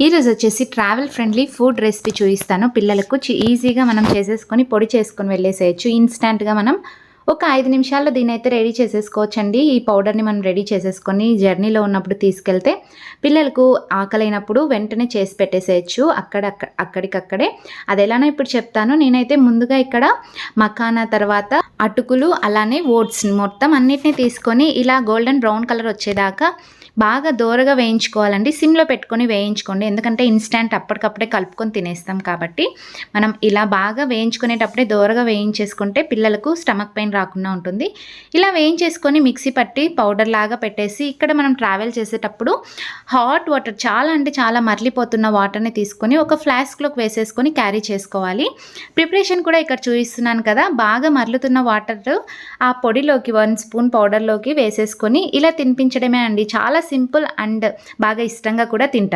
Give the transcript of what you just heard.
ఈరోజు వచ్చేసి travel friendly food recipe చూపిస్తాను. పిల్లలకు ఈజీగా మనం చేసేసుకొని పొడి చేసుకొని వెళ్ళేసేయచ్చు. ఇన్స్టెంట్గా మనం ఒక 5 నిమిషాల్లో దీని అయితే రెడీ చేసేసుకోవచ్చండి. ఈ పౌడర్ని మనం రెడీ చేసేసుకొని జర్నీలో ఉన్నప్పుడు తీసుకెళ్తే పిల్లలకు ఆకలైనప్పుడు వెంటనే చేసి పెట్టేసేయచ్చు అక్కడికక్కడే. అది ఎలానో ఇప్పుడు చెప్తాను. నేనైతే ముందుగా ఇక్కడ మఖానా, తర్వాత అటుకులు, అలానే ఓట్స్ మొత్తం అన్నిటిని తీసుకొని ఇలా గోల్డెన్ బ్రౌన్ కలర్ వచ్చేదాకా బాగా దోరగా వేయించుకోవాలండి. సిమ్లో పెట్టుకొని వేయించుకోండి, ఎందుకంటే ఇన్స్టెంట్ అప్పటికప్పుడే కలుపుకొని తినేస్తాం కాబట్టి మనం ఇలా బాగా వేయించుకునేటప్పుడే దోరగా వేయించేసుకుంటే పిల్లలకు స్టమక్ పెయిన్ రాకుండా ఉంటుంది. ఇలా వేయించేసుకొని మిక్సీ పట్టి పౌడర్ లాగా పెట్టేసి ఇక్కడ మనం ట్రావెల్ చేసేటప్పుడు హాట్ వాటర్, చాలా అంటే చాలా మరలిపోతున్న వాటర్ని తీసుకొని ఒక ఫ్లాస్క్లోకి వేసేసుకొని క్యారీ చేసుకోవాలి. ప్రిపరేషన్ కూడా ఇక్కడ చూపిస్తున్నాను కదా, బాగా మరలుతున్న వాటర్ ఆ పొడిలోకి 1 స్పూన్ పౌడర్లోకి వేసేసుకొని ఇలా తినిపించడమే అండి. చాలా సింపుల్ అండ్ బాగా ఇష్టంగా కూడా తింటారు.